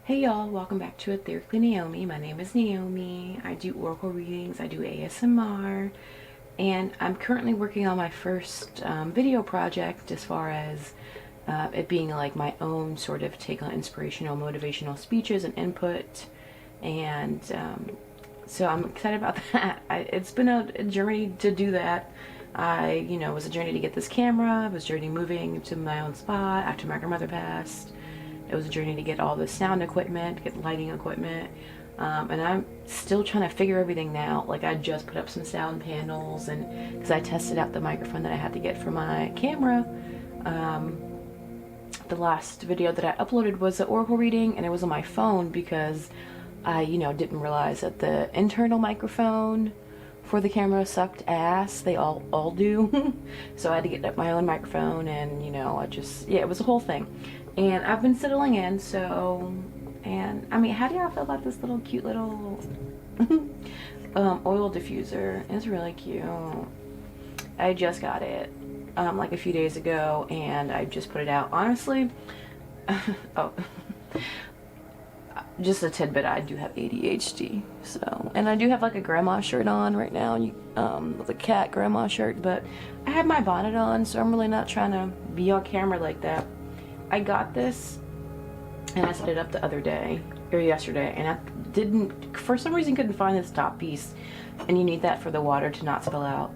Hey y'all, welcome back to Etherically Naomi. My name is Naomi. I do oracle readings, I do ASMR, and I'm currently working on my first video project as far as it being like my own sort of take on inspirational, motivational speeches and input. And so I'm excited about that. It's been a journey to do that. It was a journey to get this camera. It was a journey moving to my own spot after my grandmother passed. It was a journey to get all the sound equipment, get lighting equipment, and I'm still trying to figure everything out. Like, I just put up some sound panels, and because I tested out the microphone that I had to get for my camera. The last video that I uploaded was an oracle reading, and it was on my phone because I, didn't realize that the internal microphone for the camera sucked ass. They all do. So I had to get my own microphone, and it was a whole thing. And I've been settling in, and I mean, how do y'all feel about this little cute little oil diffuser? It's really cute. I just got it like a few days ago, and I just put it out. Honestly, oh, just a tidbit, I do have ADHD, and I do have like a grandma shirt on right now, with a cat grandma shirt, but I have my bonnet on, so I'm really not trying to be on camera like that. I got this and I set it up the other day or yesterday, and I for some reason couldn't find this top piece, and you need that for the water to not spill out.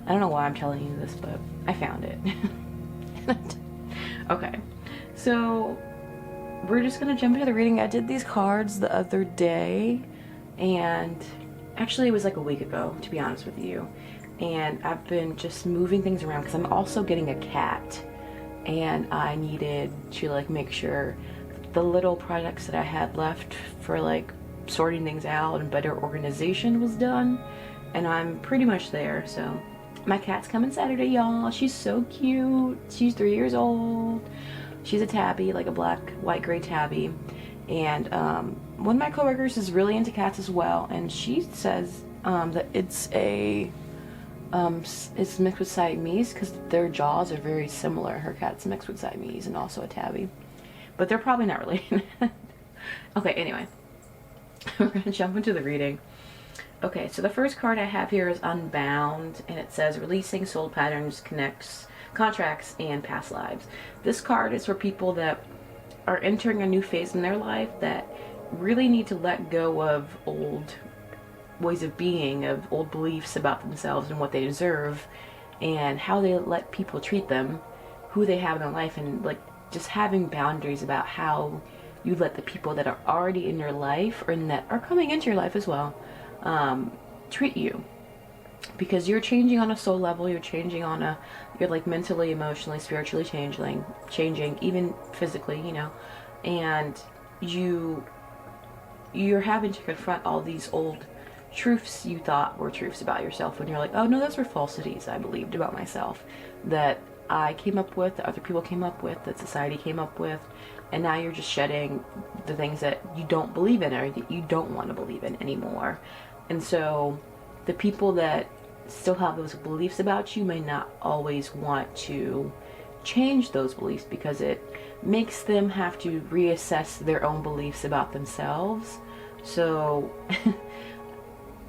I don't know why I'm telling you this, but I found it. Okay, so we're just gonna jump into the reading. I did these cards the other day, and actually it was like a week ago, to be honest with you, and I've been just moving things around because I'm also getting a cat, and I needed to like make sure the little projects that I had left for like sorting things out and better organization was done, and I'm pretty much there. So my cat's coming Saturday, y'all. She's so cute. She's 3 years old. She's a tabby, like a black, white, gray tabby. And one of my coworkers is really into cats as well, and she says that it's mixed with Siamese because their jaws are very similar. Her cat's mixed with Siamese and also a tabby, but they're probably not related. Okay, anyway, we're gonna jump into the reading. Okay, so the first card I have here is Unbound, and it says releasing soul patterns, contracts, and past lives. This card is for people that are entering a new phase in their life that really need to let go of old ways of being, of old beliefs about themselves and what they deserve, and how they let people treat them, who they have in their life, and like just having boundaries about how you let the people that are already in your life or that are coming into your life as well treat you, because you're changing on a soul level. You're changing on you're like mentally, emotionally, spiritually changing, even physically, and you're having to confront all these old truths you thought were truths about yourself, when you're like, oh no, those were falsities I believed about myself, that I came up with, that other people came up with, that society came up with, and now you're just shedding the things that you don't believe in or that you don't want to believe in anymore. And so the people that still have those beliefs about you may not always want to change those beliefs, because it makes them have to reassess their own beliefs about themselves. So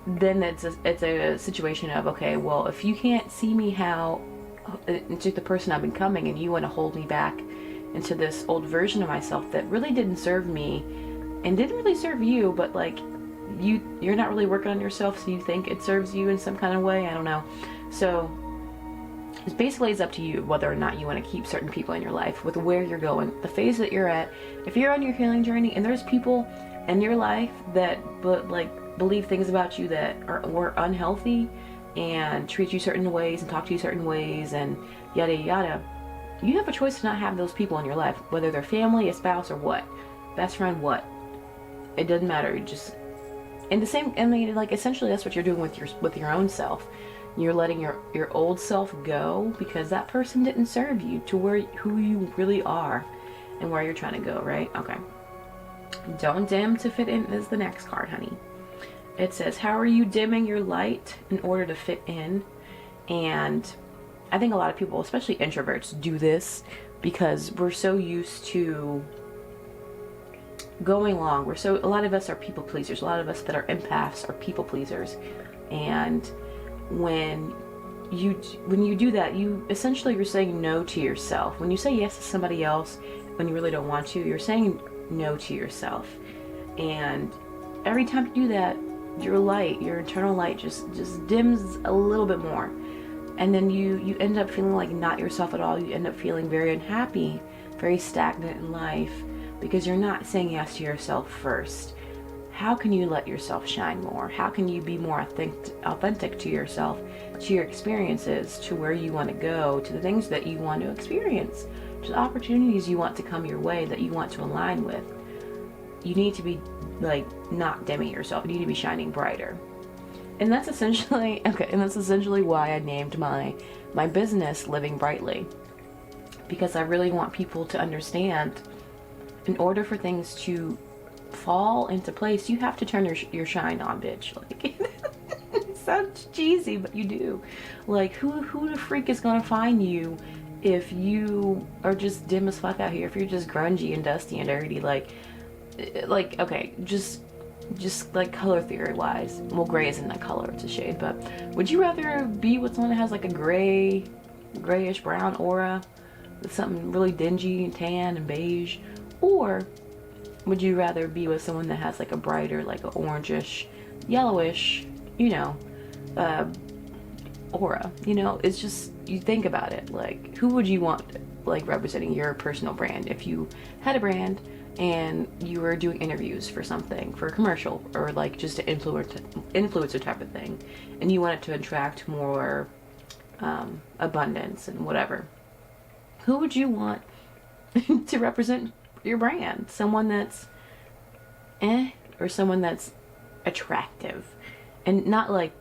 then it's a situation of, okay, well, if you can't see me into the person I'm becoming, and you want to hold me back into this old version of myself that really didn't serve me and didn't really serve you, but like you're not really working on yourself, so you think it serves you in some kind of way. I don't know. So it's up to you whether or not you want to keep certain people in your life, with where you're going, the phase that you're at. If you're on your healing journey and there's people in your life that believe things about you that were unhealthy and treat you certain ways and talk to you certain ways and yada yada, you have a choice to not have those people in your life, whether they're family, a spouse, or what, best friend, what, it doesn't matter. Just in the same, I mean, like, essentially that's what you're doing with your own self. You're letting your old self go because that person didn't serve you to who you really are and where you're trying to go, right? Okay. Don't dim to fit in is the next card, honey. It says, how are you dimming your light in order to fit in? And I think a lot of people, especially introverts, do this because we're so used to going along. A lot of us are people pleasers. A lot of us that are empaths are people pleasers. And when you do that, you're saying no to yourself. When you say yes to somebody else when you really don't want to, you're saying no to yourself. And every time you do that, your internal light just dims a little bit more. And then you end up feeling like not yourself at all. You end up feeling very unhappy, very stagnant in life, because you're not saying yes to yourself first. How can you let yourself shine more? How can you be more authentic to yourself, to your experiences, to where you want to go, to the things that you want to experience, to the opportunities you want to come your way, that you want to align with? You need to be like not dimming yourself. You need to be shining brighter. And that's essentially why I named my business Living Brightly. Because I really want people to understand, in order for things to fall into place, you have to turn your shine on, bitch. Like, it sounds cheesy, but you do. Like, who the freak is gonna find you if you are just dim as fuck out here? If you're just grungy and dusty and dirty, like okay, just like color theory wise. Well, gray isn't a color, it's a shade. But would you rather be with someone that has like a grayish brown aura, with something really dingy and tan and beige, or would you rather be with someone that has like a brighter, like a orangish, yellowish, aura? It's just, you think about it, like, who would you want like representing your personal brand? If you had a brand and you were doing interviews for something, for a commercial, or like just an influencer type of thing, and you wanted to attract more abundance and whatever, who would you want to represent your brand? Someone that's or someone that's attractive, and not like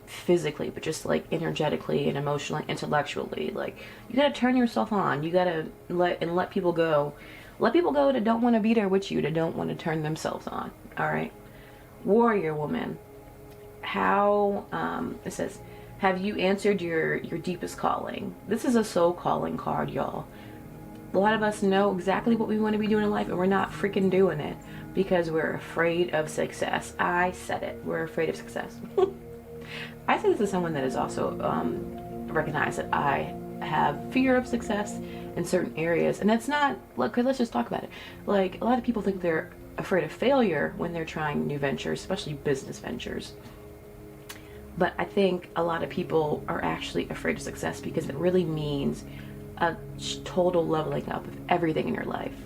physically, but just like energetically and emotionally, intellectually. Like, you gotta turn yourself on. You gotta let people go. Let people go that don't want to be there with you, that don't want to turn themselves on. All right. Warrior woman. How it says, have you answered your deepest calling? This is a soul calling card, y'all. A lot of us know exactly what we want to be doing in life, and we're not freaking doing it because we're afraid of success. I said it. We're afraid of success. I say this as someone that is also recognized that I have fear of success in certain areas, and it's not, look, let's just talk about it. Like, a lot of people think they're afraid of failure when they're trying new ventures, especially business ventures. But I think a lot of people are actually afraid of success because it really means a total leveling up of everything in your life.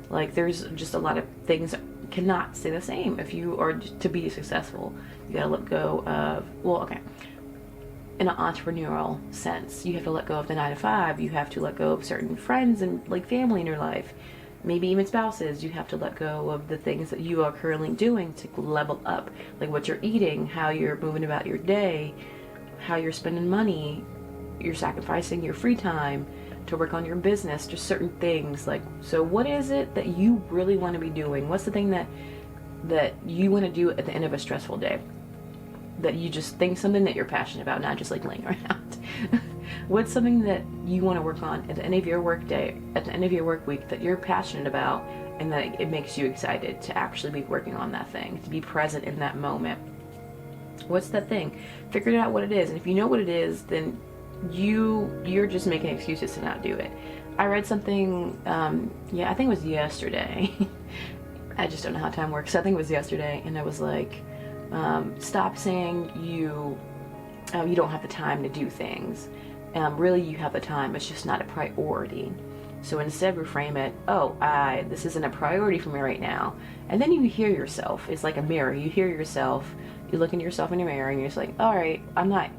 Like, there's just a lot of things that cannot stay the same. If you are to be successful, you gotta let go of, well, okay, in an entrepreneurial sense, you have to let go of the 9-to-5. You have to let go of certain friends and like family in your life, maybe even spouses. You have to let go of the things that you are currently doing to level up, like what you're eating, how you're moving about your day, how you're spending money. You're sacrificing your free time to work on your business, just certain things. Like, so what is it that you really want to be doing? What's the thing that you want to do at the end of a stressful day? That you just think something that you're passionate about, not just like laying around. What's something that you want to work on at the end of your work day, at the end of your work week, that you're passionate about, and that it makes you excited to actually be working on that thing, to be present in that moment? What's that thing? Figure out what it is, and if you know what it is, then you're just making excuses to not do it. I read something, I think it was yesterday. I just don't know how time works. I think it was yesterday, and it was like, stop saying you don't have the time to do things. Really, you have the time. It's just not a priority. So instead, reframe it. This isn't a priority for me right now. And then you hear yourself. It's like a mirror. You hear yourself. You look into yourself in your mirror, and you're just like, all right,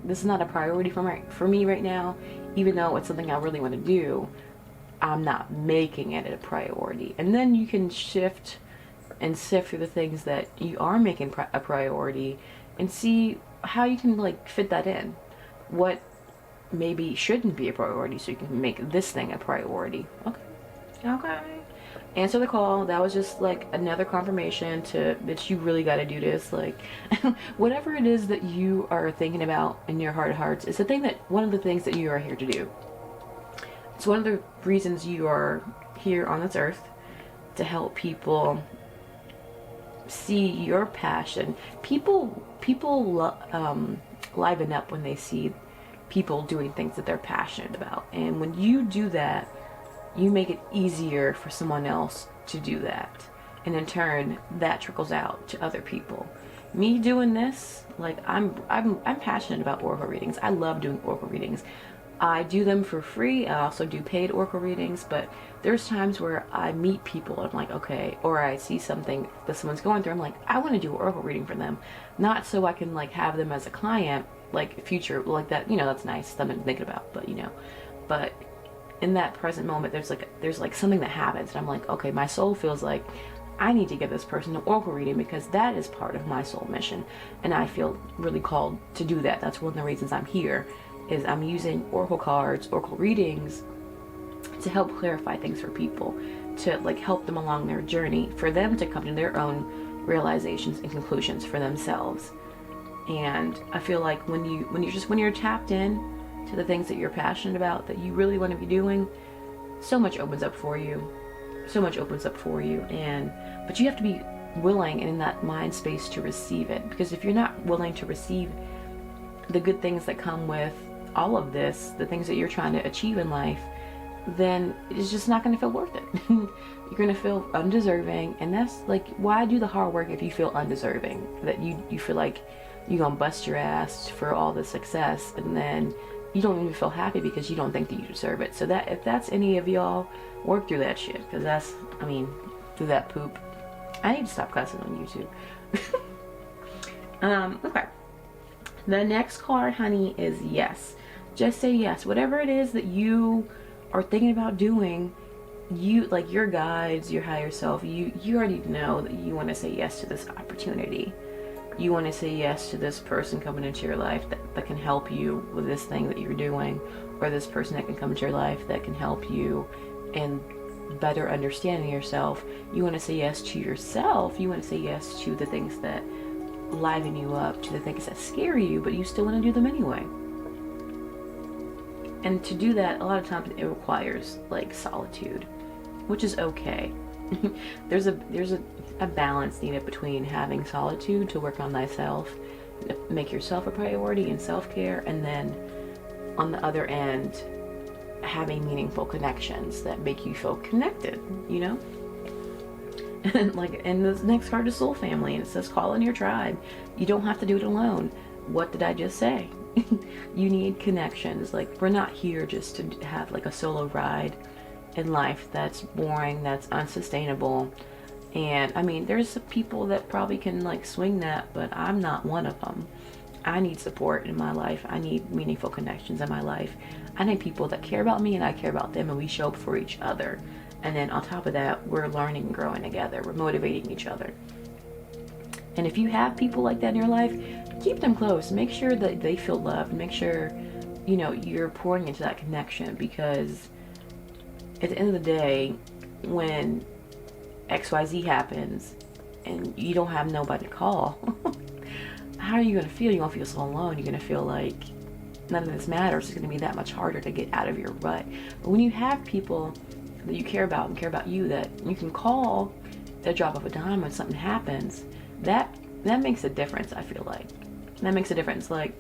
this is not a priority for me right now. Even though it's something I really want to do, I'm not making it a priority. And then you can shift and sift through the things that you are making a priority, and see how you can like fit that in. What maybe shouldn't be a priority, so you can make this thing a priority. Okay. Answer the call. That was just like another confirmation that you really got to do this. Like, whatever it is that you are thinking about in your heart of hearts, it's one of the things that you are here to do. It's one of the reasons you are here on this earth, to help people see your passion. People liven up when they see people doing things that they're passionate about. And when you do that, you make it easier for someone else to do that. And in turn, that trickles out to other people. Me doing this, like I'm passionate about oracle readings. I love doing oracle readings. I do them for free. I also do paid oracle readings, but there's times where I meet people and I'm like, okay, or I see something that someone's going through. I'm like, I want to do an oracle reading for them. Not so I can like have them as a client, like future, like that, you know, that's nice, something to think about, but you know, but in that present moment, there's like something that happens and I'm like, okay, my soul feels like I need to give this person an oracle reading because that is part of my soul mission. And I feel really called to do that. That's one of the reasons I'm here, is I'm using oracle cards, oracle readings to help clarify things for people, to like help them along their journey, for them to come to their own realizations and conclusions for themselves. And I feel like when you're tapped in to the things that you're passionate about, that you really want to be doing, so much opens up for you. So much opens up for you. But you have to be willing and in that mind space to receive it. Because if you're not willing to receive the good things that come with all of this, the things that you're trying to achieve in life, then it's just not going to feel worth it. You're going to feel undeserving. And that's like, why do the hard work if you feel undeserving? That you feel like you're going to bust your ass for all the success, and then you don't even feel happy because you don't think that you deserve it. So that, if that's any of y'all, work through that shit, because that's, I mean, through that poop. I need to stop cussing on YouTube. Okay. The next card, honey, is yes. Just say yes. Whatever it is that you are thinking about doing, you, like your guides, your higher self, you already know that you want to say yes to this opportunity. You want to say yes to this person coming into your life that can help you with this thing that you're doing, or this person that can come into your life that can help you in better understanding yourself. You want to say yes to yourself. You want to say yes to the things that liven you up, to the things that scare you, but you still want to do them anyway. And to do that, a lot of times it requires like solitude, which is okay. there's a balance needed between having solitude to work on thyself, make yourself a priority in self-care, and then on the other end, having meaningful connections that make you feel connected, you know? And like, and this next card is Soul Family, and it says call in your tribe. You don't have to do it alone. What did I just say? You need connections. Like, we're not here just to have like a solo ride in life that's boring, that's unsustainable. And I mean, there's people that probably can like swing that, but I'm not one of them. I need support in my life. I need meaningful connections in my life. I need people that care about me and I care about them, and we show up for each other. And then on top of that, we're learning and growing together. We're motivating each other. And if you have people like that in your life, keep them close. Make sure that they feel loved. Make sure, you know, you're pouring into that connection, because at the end of the day, when XYZ happens and you don't have nobody to call, how are you going to feel? You're going to feel so alone. You're going to feel like none of this matters. It's going to be that much harder to get out of your rut. But when you have people that you care about and care about you, that you can call at a drop of a dime when something happens, that makes a difference. I feel like that makes a difference. Like,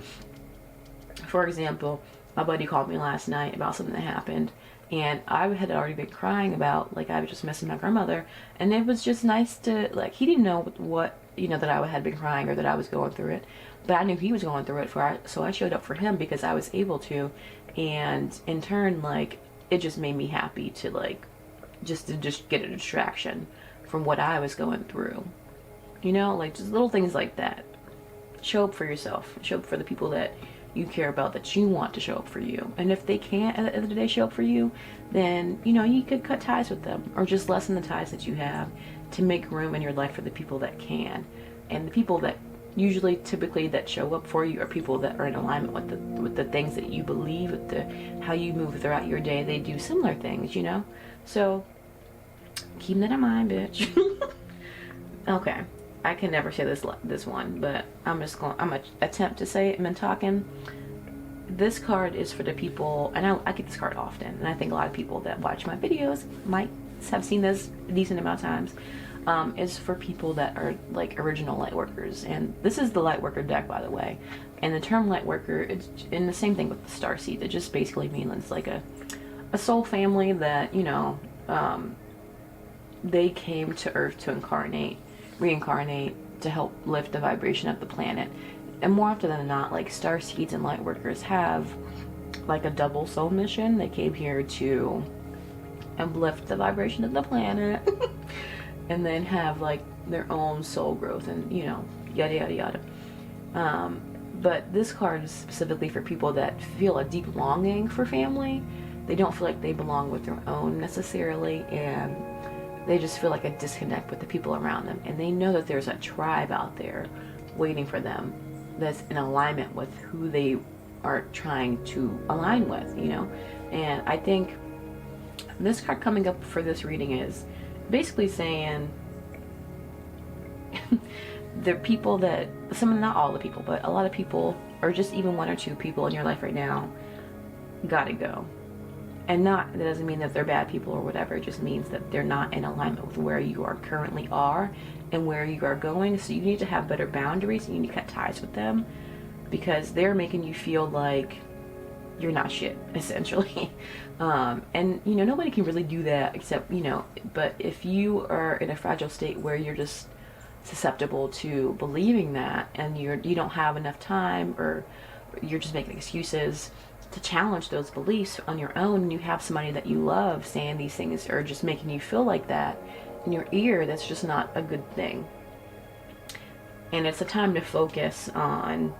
for example, my buddy called me last night about something that happened, and I had already been crying about, like, I was just missing my grandmother, and it was just nice to, like, he didn't know what, you know, that I had been crying or that I was going through it, but I knew he was going through it, so I showed up for him because I was able to, and in turn, like, it just made me happy to, like, just get a distraction from what I was going through, you know, like, just little things like that. Show up for yourself, show up for the people that you care about, that you want to show up for you. And if they can't at the end of the day show up for you, then, you know, you could cut ties with them, or just lessen the ties that you have to make room in your life for the people that can. And the people that usually, typically, that show up for you are people that are in alignment with the things that you believe, with how you move throughout your day. They do similar things, you know? So keep that in mind, bitch. Okay. I can never say this one, but I'm gonna attempt to say it. I've been talking. This card is for the people, and I get this card often, and I think a lot of people that watch my videos might have seen this a decent amount of times. is for people that are like original light workers. And this is the light worker deck, by the way. And the term light worker, it's in the same thing with the star seed. It just basically means it's like a soul family that, you know, they came to Earth to reincarnate, to help lift the vibration of the planet. And more often than not, like, star seeds and light workers have like a double soul mission. They came here to uplift the vibration of the planet and then have like their own soul growth and, you know, yada yada yada. But this card is specifically for people that feel a deep longing for family. They don't feel like they belong with their own necessarily, and they just feel like a disconnect with the people around them. And they know that there's a tribe out there waiting for them that's in alignment with who they are trying to align with, you know. And I think this card coming up for this reading is basically saying the people that, not all the people, but a lot of people, or just even one or two people in your life right now, gotta go. And that doesn't mean that they're bad people or whatever. It just means that they're not in alignment with where you are currently are and where you are going. So you need to have better boundaries, and you need to cut ties with them, because they're making you feel like you're not shit, essentially. And, you know, nobody can really do that except, you know, but if you are in a fragile state where you're just susceptible to believing that, and you don't have enough time, or you're just making excuses to challenge those beliefs on your own, and you have somebody that you love saying these things or just making you feel like that in your ear, that's just not a good thing. And it's a time to focus on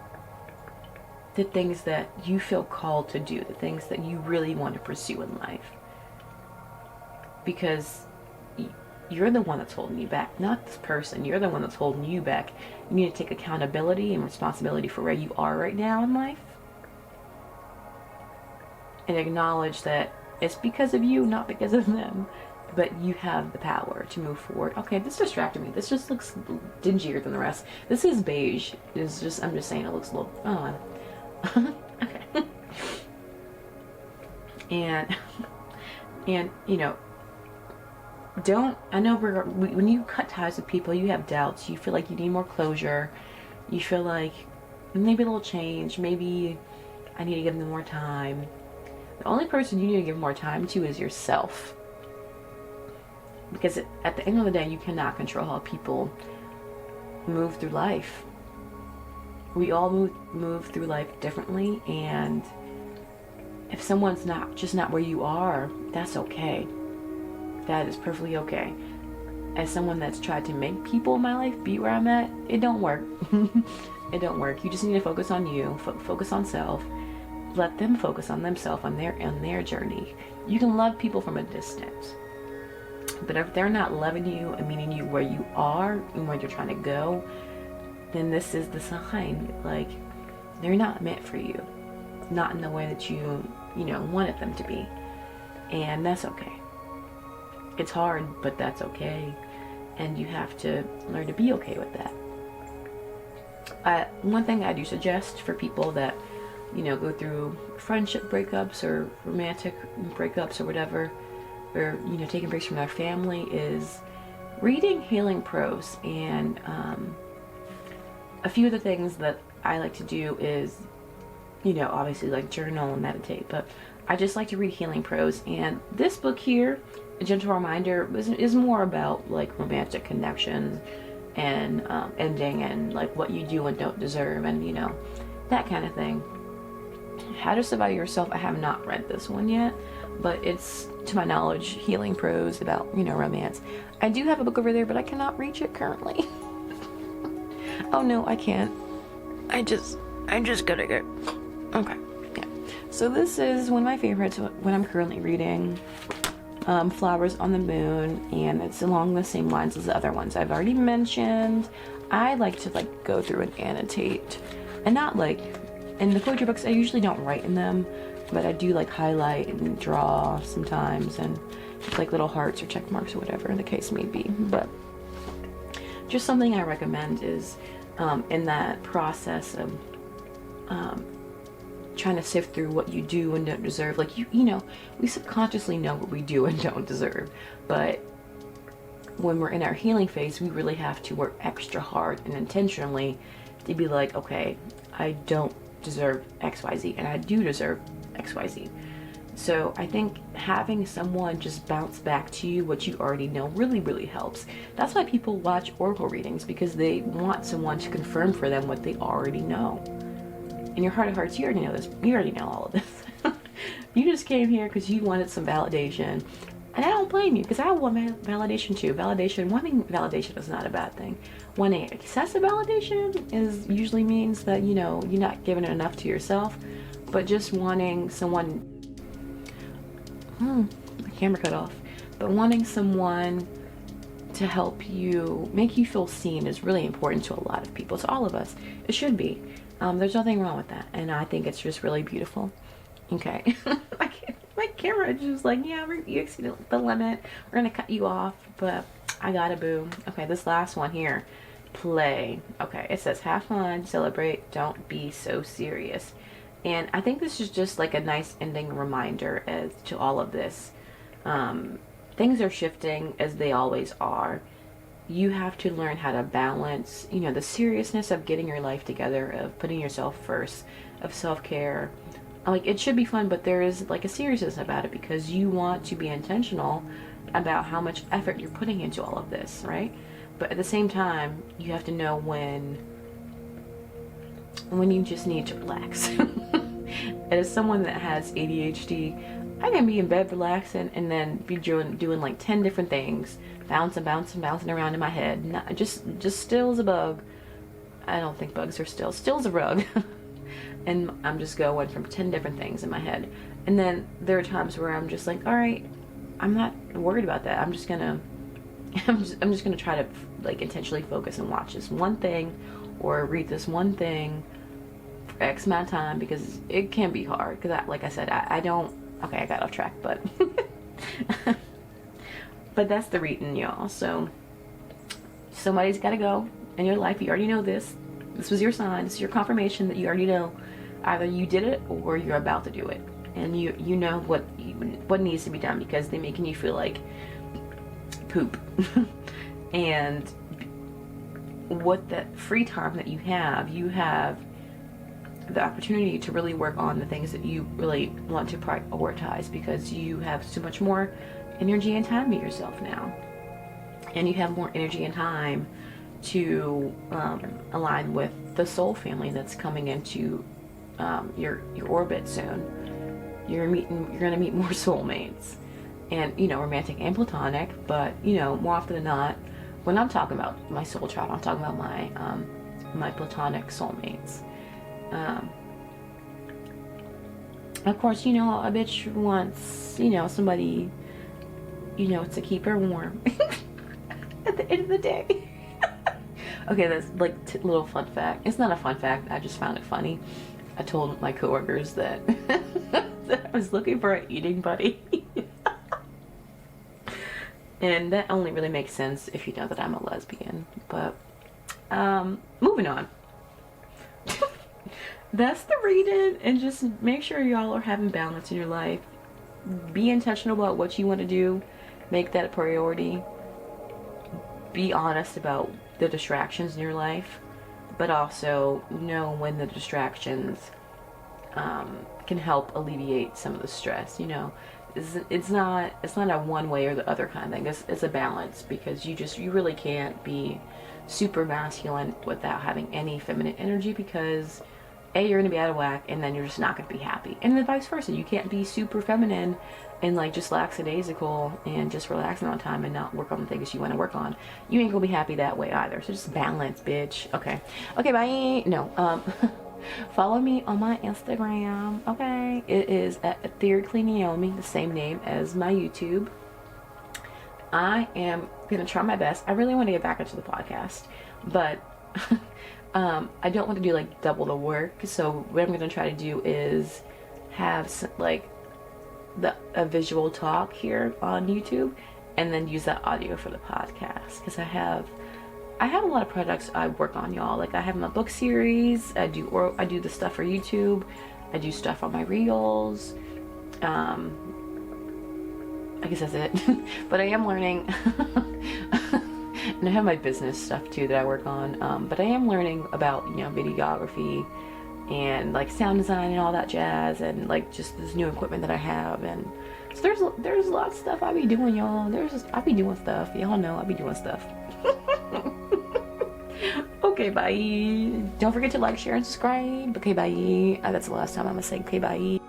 the things that you feel called to do, the things that you really want to pursue in life. Because you're the one that's holding you back, not this person. You're the one that's holding you back. You need to take accountability and responsibility for where you are right now in life, and acknowledge that it's because of you, not because of them. But you have the power to move forward. Okay, this distracted me. This just looks dingier than the rest. This is beige. It's just, I'm just saying, it looks a little, oh. Okay. And you know, I know when you cut ties with people, you have doubts, you feel like you need more closure, you feel like maybe a little change, maybe I need to give them more time. The only person you need to give more time to is yourself. Because at the end of the day, you cannot control how people move through life. We all move through life differently, and if someone's not where you are, that's okay. That is perfectly okay. As someone that's tried to make people in my life be where I'm at, it don't work. It don't work. You just need to focus on you, focus on self. Let them focus on themselves, on their journey. You can love people from a distance, but if they're not loving you and meeting you where you are and where you're trying to go, then this is the sign. Like, they're not meant for you, not in the way that you wanted them to be, and that's okay. It's hard, but that's okay, and you have to learn to be okay with that. One thing I do suggest for people that, you know, go through friendship breakups or romantic breakups or whatever, or, you know, taking breaks from their family, is reading healing prose. And a few of the things that I like to do is, you know, obviously like journal and meditate, but I just like to read healing prose. And this book here, A Gentle Reminder, is more about like romantic connections and ending and like what you do and don't deserve, and, you know, that kind of thing. How to Survive Yourself, I have not read this one yet, but it's, to my knowledge, healing prose about, you know, romance. I do have a book over there, but I cannot reach it currently. Oh no, I can't. I'm just gonna go. Okay, yeah. So this is one of my favorites when I'm currently reading, Flowers on the Moon, and it's along the same lines as the other ones I've already mentioned. I like to like go through and annotate, and not like, in the poetry books I usually don't write in them, but I do like highlight and draw sometimes, and just like little hearts or check marks or whatever the case may be. But just something I recommend is in that process of trying to sift through what you do and don't deserve. Like, you know, we subconsciously know what we do and don't deserve, but when we're in our healing phase, we really have to work extra hard and intentionally to be like, okay, I don't deserve XYZ and I do deserve XYZ. So I think having someone just bounce back to you what you already know really, really helps. That's why people watch oracle readings, because they want someone to confirm for them what they already know. In your heart of hearts, you already know this. You already know all of this. You just came here because you wanted some validation. And I don't blame you, because I want validation too. Wanting validation is not a bad thing. Wanting excessive validation usually means that, you know, you're not giving enough to yourself. But just wanting someone, the camera cut off. But wanting someone to help you, make you feel seen is really important to a lot of people. To all of us. It should be. There's nothing wrong with that. And I think it's just really beautiful. Okay. My camera is just like, yeah, you exceeded the limit. We're going to cut you off. But I got a boo. Okay, this last one here. Play. Okay, it says have fun, celebrate, don't be so serious. And I think this is just like a nice ending reminder as to all of this. Things are shifting as they always are. You have to learn how to balance, you know, the seriousness of getting your life together, of putting yourself first, of self-care. Like, it should be fun, but there is like a seriousness about it, because you want to be intentional about how much effort you're putting into all of this, right? But at the same time, you have to know when you just need to relax. And as someone that has ADHD, I can be in bed relaxing and then be doing like 10 different things, bouncing around in my head. Not, just still as a bug. I don't think bugs are still as a rug. And I'm just going from 10 different things in my head. And then there are times where I'm just like, all right, I'm not worried about that. I'm just gonna try to like intentionally focus and watch this one thing or read this one thing for X amount of time, because it can be hard. Because like I said, I don't, okay, I got off track, but but that's the reading, y'all. So somebody's got to go in your life. You already know this. This was your sign. This is your confirmation that you already know. Either you did it or you're about to do it, and you know what needs to be done, because they're making you feel like poop. And what that free time that you have the opportunity to really work on the things that you really want to prioritize, because you have so much more energy and time to yourself now, and you have more energy and time to align with the soul family that's coming into your orbit soon. You're gonna meet more soulmates, and you know, romantic and platonic. But you know, more often than not, when I'm talking about my soul child, I'm talking about my platonic soulmates. Of course, you know, a bitch wants, you know, somebody, you know, to keep her warm at the end of the day. Okay, that's like little fun fact. It's not a fun fact, I just found it funny. I told my coworkers that, that I was looking for an eating buddy. And that only really makes sense if you know that I'm a lesbian. But moving on. That's the reading, and just make sure y'all are having balance in your life. Be intentional about what you want to do. Make that a priority. Be honest about the distractions in your life, but also know when the distractions can help alleviate some of the stress. You know, it's not a one way or the other kind of thing. It's a balance, because you really can't be super masculine without having any feminine energy, because A, you're gonna be out of whack, and then you're just not gonna be happy. And then vice versa. You can't be super feminine and like just lackadaisical and just relaxing all the time and not work on the things you want to work on. You ain't gonna be happy that way either. So just balance, bitch. Okay, bye. No, follow me on my Instagram. Okay, it is at Etherically Naomi, the same name as my YouTube. I am gonna try my best. I really want to get back into the podcast, but I don't want to do like double the work. So what I'm going to try to do is have some, like a visual talk here on YouTube, and then use that audio for the podcast, because I have a lot of projects I work on, y'all. Like, I have my book series. I do the stuff for YouTube. I do stuff on my reels. I guess that's it. But I am learning And I have my business stuff too that I work on. But I am learning about, you know, videography and like sound design and all that jazz, and like just this new equipment that I have. And so there's a lot of stuff I be doing, y'all. I be doing stuff. Y'all know I be doing stuff. Okay, bye. Don't forget to like, share, and subscribe. Okay, bye. That's the last time I'm gonna say okay, bye.